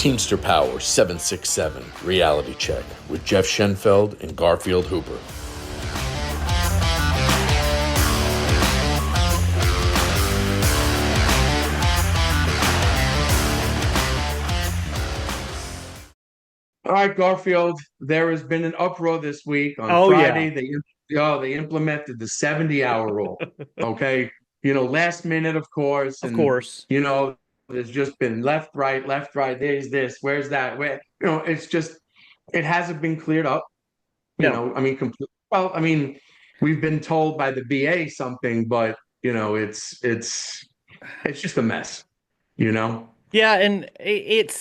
Teamster Power 767 Reality Check with Jeff Schenfeld and Garfield Hooper. All right, Garfield, there has been an uproar this week. On Oh yeah, Friday, they implemented the 70-hour rule. Okay. Last minute, of course, of and course. there's just been left, right, there's this, where's that? It's just it hasn't been cleared up. No. Well, we've been told by the BA something, but it's just a mess, you know? Yeah, and it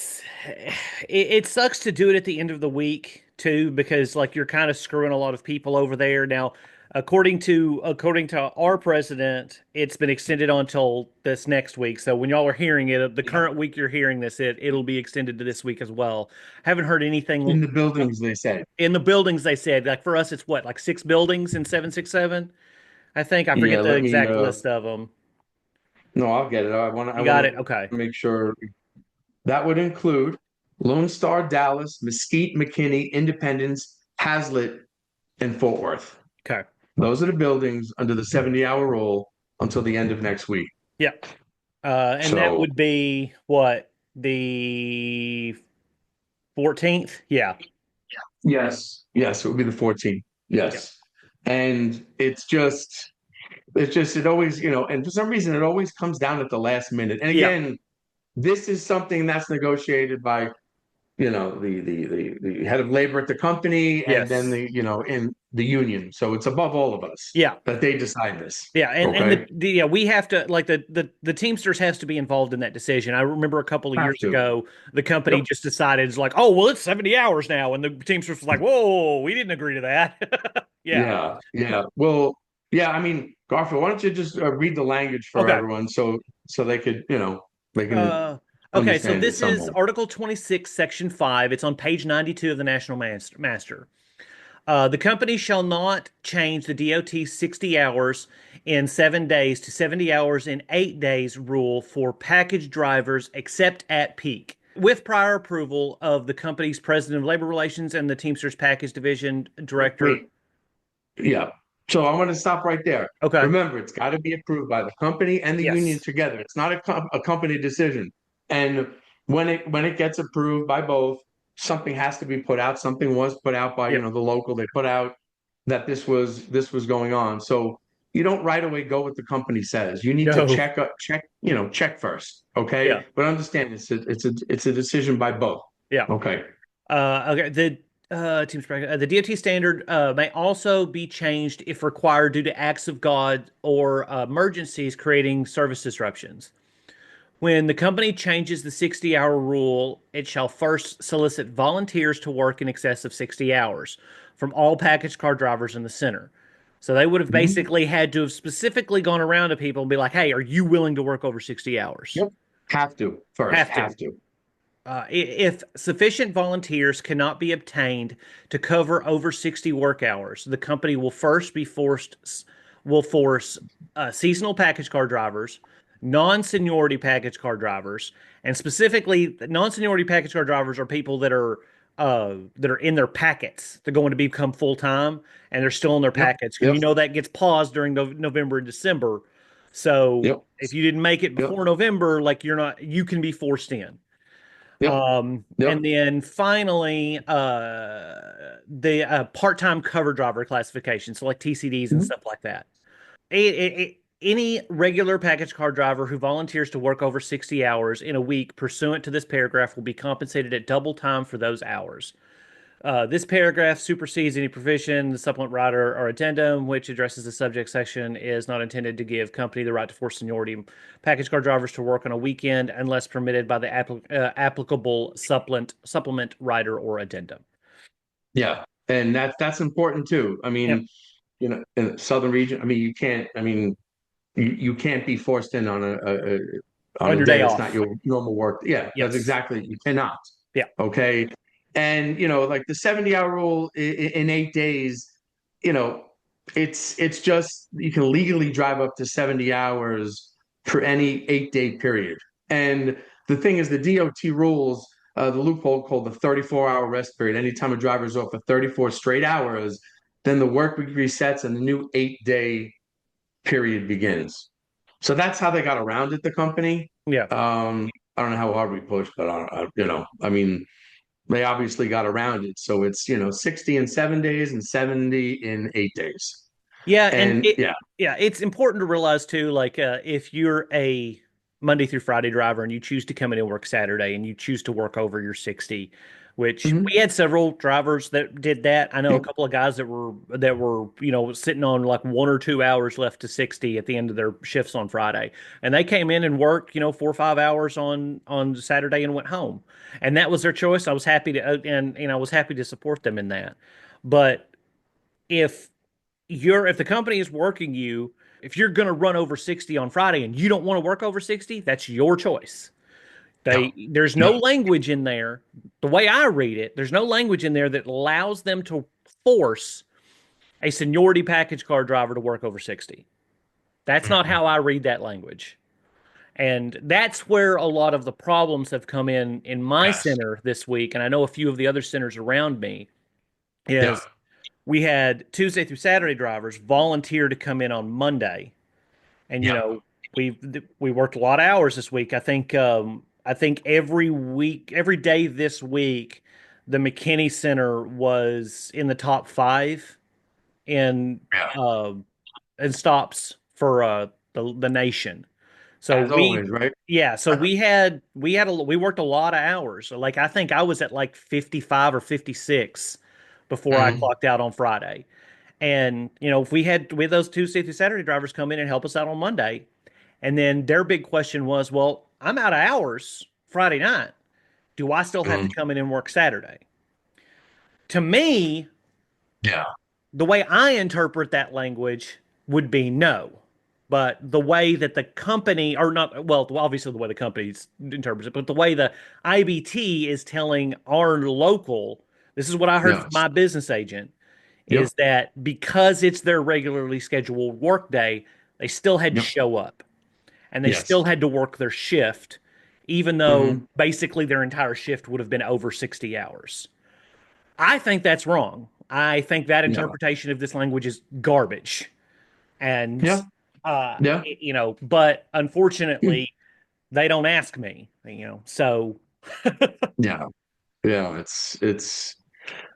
sucks to do it at the end of the week too, because like you're kind of screwing a lot of people over there. Now, according to our president, it's been extended until this next week. So when y'all are hearing it, the Yeah. current week you're hearing this, it'll be extended to this week as well. Haven't heard anything In the buildings, they said. in the buildings. They said like for us, it's what like six buildings in 767. I think I Yeah, forget the let me exact list of them. no, I'll get it. I You got want it. Okay. to make sure that would include Lone Star, Dallas, Mesquite, McKinney, Independence, Hazlet, and Fort Worth. Okay. Those are the buildings under the 70-hour rule until the end of next week. Yeah. And that So would be what, the 14th? Yeah. yes, it would be the 14th. Yeah. Yes. And it always, and for some reason it always comes down at the last minute. And Yeah. again, this is something that's negotiated by the head of labor at the company, and then Yes. in the union. So it's above all of us Yeah. that they decide this. Yeah. And Okay. yeah, we have to like the Teamsters has to be involved in that decision. I remember a couple of Have years to. ago, the company Yep. just decided it's like, oh, well, it's 70 hours now. And the Teamsters was like, whoa, we didn't agree to that. Yeah. Yeah. Well, yeah. Garfield, why don't you just read the language for Okay. everyone so they could, they can Uh, okay, so understand it this is somehow. Article 26, Section 5. It's on page 92 of the National Master. The company shall not change the DOT 60 hours in 7 days to 70 hours in 8 days rule for package drivers except at peak, with prior approval of the company's president of labor relations and the Teamsters Package Division director. Wait, yeah. So I'm going to stop right there. Okay. Remember, it's got to be approved by the company and the union Yes. together. It's not a company decision. And when it gets approved by both, something has to be put out. Something was put out by, Yep. the local. They put out that this was going on. So you don't right away go what the company says. You need to No. check first. Yeah. Okay. But understand it's a decision by both. Yeah. Okay. Okay. The DOT standard may also be changed if required due to acts of God or emergencies creating service disruptions. When the company changes the 60-hour rule, it shall first solicit volunteers to work in excess of 60 hours from all package car drivers in the center. So they would have Mhm. basically had to have specifically gone around to people and be like, hey, are you willing to work over 60 hours? Yep. Have to first. Have to. Have to. If sufficient volunteers cannot be obtained to cover over 60 work hours, the company will first be will force seasonal package car drivers, non-seniority package car drivers, and specifically non-seniority package car drivers are people that are in their packets. They're going to become full time and they're still in their Yep. packets because Yep. you know that gets paused during November and December. So Yep. if you didn't make it Yep. before November, like you can be forced in. Yep. And Yep. then finally, the part-time cover driver classification, so like TCDs and Mhm. stuff like that. Any regular package car driver who volunteers to work over 60 hours in a week pursuant to this paragraph will be compensated at double time for those hours. This paragraph supersedes any provision, the supplement rider or addendum, which addresses the subject section, is not intended to give company the right to force seniority package car drivers to work on a weekend unless permitted by the applicable supplement rider or addendum. Yeah. And that's important too. Yep. In the southern region, you can't be forced in on On a your day day that's not off. your normal work. Yeah, that's Yes. exactly, you cannot. Yeah. Okay. And like the 70-hour rule in 8 days, you know, it's just you can legally drive up to 70 hours for any 8-day period. And the thing is, the DOT rules the loophole called the 34-hour rest period. Anytime a driver is off for 34 straight hours, then the work week resets and the new 8-day period begins. So that's how they got around it, the company. Yeah. I don't know how hard we pushed, but I mean, they obviously got around it. So it's, 60 in 7 days and 70 in 8 days. Yeah, and And yeah, it's important to realize too, like if you're a Monday through Friday driver and you choose to come in and work Saturday and you choose to work over your 60, which mhm, we had several drivers that did that. I know a yep, couple of guys that were, sitting on like 1 or 2 hours left to 60 at the end of their shifts on Friday. And they came in and worked, 4 or 5 hours on Saturday and went home. And that was their choice. I was happy to and I was happy to support them in that. But if if the company is working you, if you're going to run over 60 on Friday and you don't want to work over 60, that's your choice. yep, There's no yep, language in there. The way I read it, there's no language in there that allows them to force a seniority package car driver to work over 60. That's not how I read that language. And that's where a lot of the problems have come in my yes, center this week, and I know a few of the other centers around me, yep, is we had Tuesday through Saturday drivers volunteer to come in on Monday, and yep, we we worked a lot of hours this week. I think every week, every day this week, the McKinney Center was in the top five in yeah. uh, in stops for the nation. So As always, right? yeah, so we worked a lot of hours. So like I think I was at like 55 or 56 before I Mhm, clocked out on Friday. And if we had those Tuesday through Saturday drivers come in and help us out on Monday, and then their big question was, well, I'm out of hours Friday night. Do I still have to mhm, come in and work Saturday? To me, yeah, the way I interpret that language would be no. But the way that the company, or not, well, obviously the way the company interprets it, but the way the IBT is telling our local, this is what I heard from yes, my business agent, yep, is that because it's their regularly scheduled work day, they still had to yep, show up and they yes, still had to work their shift, even though hmm, basically their entire shift would have been over 60 hours. I think that's wrong. I think that yeah, interpretation of this language is garbage. And, yeah, yeah, but unfortunately, they don't ask me, so yeah, yeah.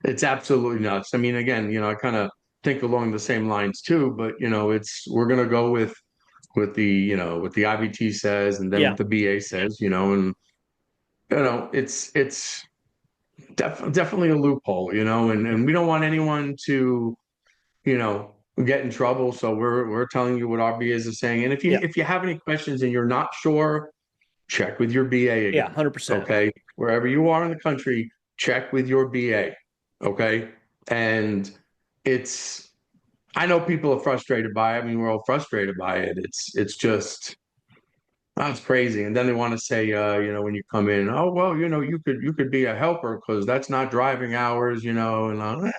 It's absolutely nuts. I mean, again, I kind of think along the same lines too, but it's we're gonna go with the what the IBT says and then yeah, what the BA says, and it's definitely a loophole, and we don't want anyone to get in trouble. So we're telling you what our BAs are saying. And if you yeah, if you have any questions and you're not sure, check with your BA yeah, again. 100%. Okay. Wherever you are in the country, check with your BA. Okay. And it's I know people are frustrated by it. I mean, we're all frustrated by it. It's just that's crazy. And then they want to say, when you come in, oh well, you could be a helper because that's not driving hours, and I'm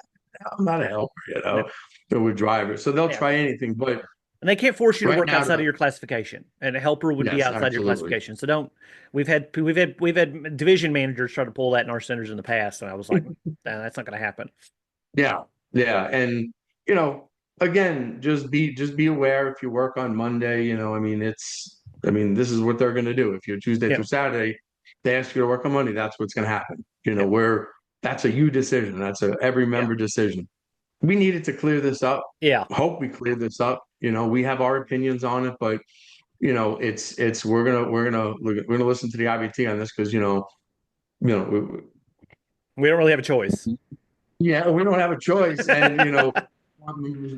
not a helper, No, with drivers. So they'll yeah. try anything. But And they can't force you to right work now, outside of your classification. And a helper would be yes, outside your absolutely. classification. So don't. We've had division managers try to pull that in our centers in the past, and I was like, nah, that's not going to happen. Yeah, yeah, and you know, again, just be aware if you work on Monday. I mean, this is what they're going to do. If you're Tuesday Yeah, through Saturday, they ask you to work on Monday. That's what's going to happen. yeah, That's a you decision. That's a every yeah, member decision. We needed to clear this up. yeah. Hope we clear this up. We have our opinions on it, but it's we're gonna listen to the IBT on this because you know we, We don't really have a choice. yeah, we don't have a choice, and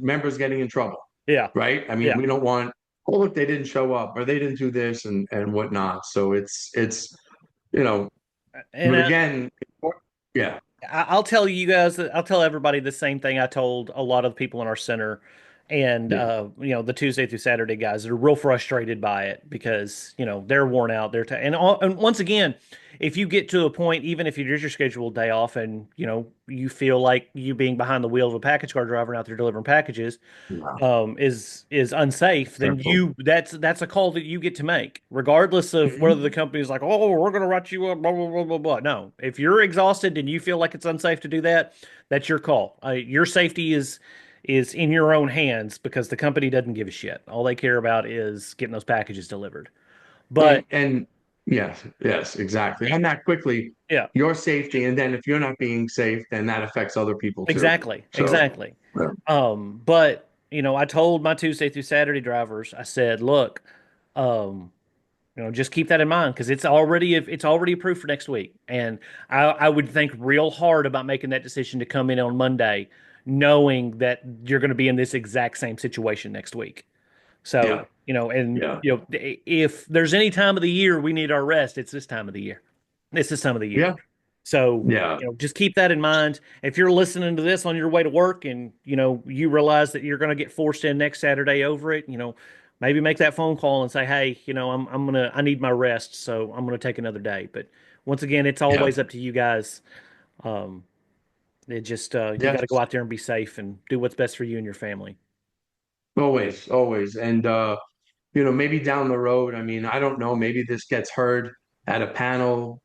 members getting in trouble, Yeah, right? I mean, yeah. we don't want, oh look, they didn't show up or they didn't do this and whatnot. So it's you know, And but again, yeah, I'll tell you guys, I'll tell everybody the same thing I told a lot of the people in our center, and yeah, the Tuesday through Saturday guys that are real frustrated by it because they're worn out. And once again, if you get to a point, even if it is your scheduled day off and, you feel like you being behind the wheel of a package car driver out there delivering packages, Yeah. is unsafe, then Careful. that's a call that you get to make, regardless of whether the company is like, oh, we're going to write you up, blah, blah, blah, blah, blah. No, if you're exhausted and you feel like it's unsafe to do that, that's your call. Your safety is in your own hands because the company doesn't give a shit. All they care about is getting those packages delivered. But And yes, exactly. And that quickly, yeah, your safety, and then if you're not being safe, then that affects other people too. exactly, So, exactly. yeah. But I told my Tuesday through Saturday drivers, I said, look, um, just keep that in mind because it's already approved for next week, and I would think real hard about making that decision to come in on Monday, knowing that you're going to be in this exact same situation next week. Yeah. So, Yeah. if there's any time of the year we need our rest, it's this time of the year. It's this time of the year. Yeah. So, Yeah. just keep that in mind. If you're listening to this on your way to work and, you realize that you're going to get forced in next Saturday over it, maybe make that phone call and say, hey, I need my rest, so I'm going to take another day. But once again, it's Yeah. always up to you guys. Um, it just, you got Yes. to go out there and be safe and do what's best for you and your family. Always, always. And maybe down the road, I mean, I don't know, maybe this gets heard at a panel,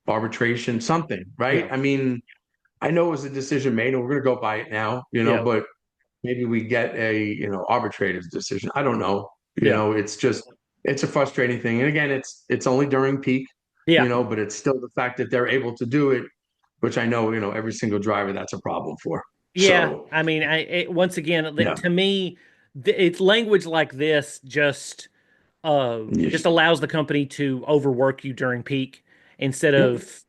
arbitration, something, right? Yeah. I mean, I know it was a decision made and we're gonna go by it now, Yeah. but maybe we get a, arbitrator's decision. I don't know. Yeah. It's a frustrating thing. And again, it's only during peak, Yeah. but it's still the fact that they're able to do it, which I know, every single driver that's a problem for. Yeah, So I mean, once again, yeah. to me, it's language like this just allows the company to overwork you during peak instead of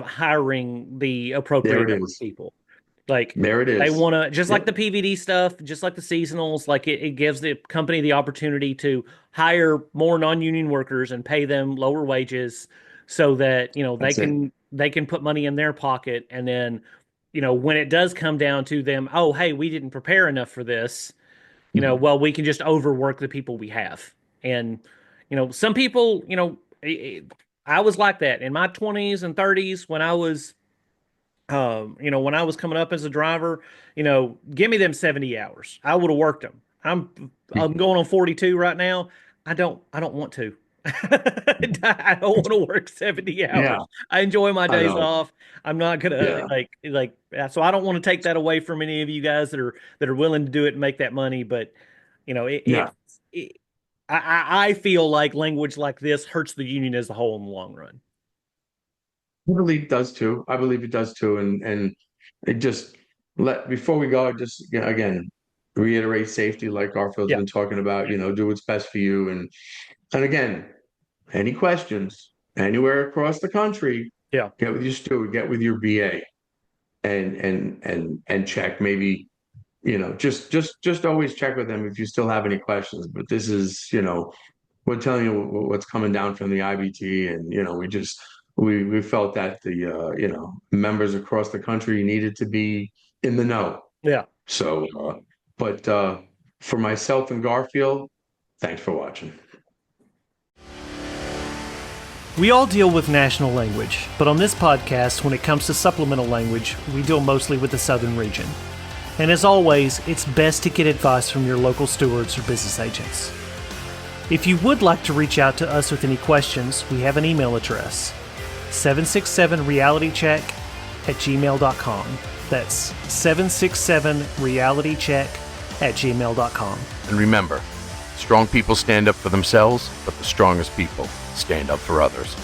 hiring the There appropriate it number of is. people. Like There it they is. want to, just Yeah. like the PVD stuff, just like the seasonals, like it gives the company the opportunity to hire more non-union workers and pay them lower wages so that, they That's it. can put money in their pocket. And then, when it does come down to them, oh, hey, we didn't prepare enough for this, well, we can just overwork the people we have. And, some people, I was like that in my 20s and 30s when I was when I was coming up as a driver, give me them 70 hours. I would have worked them. I'm going on 42 right now. I don't want to. I don't want to work 70 hours. Yeah, I enjoy my I days know. off. I'm not gonna Yeah. so I don't want to take that away from any of you guys that are willing to do it and make that money. But Yeah. I feel like language like this hurts the union as a whole in the long run. I believe it does too. I believe it does too. And it just before we go, just again reiterate safety like Garfield's Yeah. been talking about, do what's best for you. And again, any questions anywhere across the country, Yeah. get with your steward, get with your BA and check maybe, just always check with them if you still have any questions. But this is, we're telling you what's coming down from the IBT, and we felt that the members across the country needed to be in the know. Yeah. So, but for myself and Garfield, thanks for watching. We all deal with national language, but on this podcast, when it comes to supplemental language, we deal mostly with the southern region. And as always, it's best to get advice from your local stewards or business agents. If you would like to reach out to us with any questions, we have an email address, 767realitycheck@gmail.com. That's 767realitycheck@gmail.com. And remember, strong people stand up for themselves, but the strongest people stand up for others.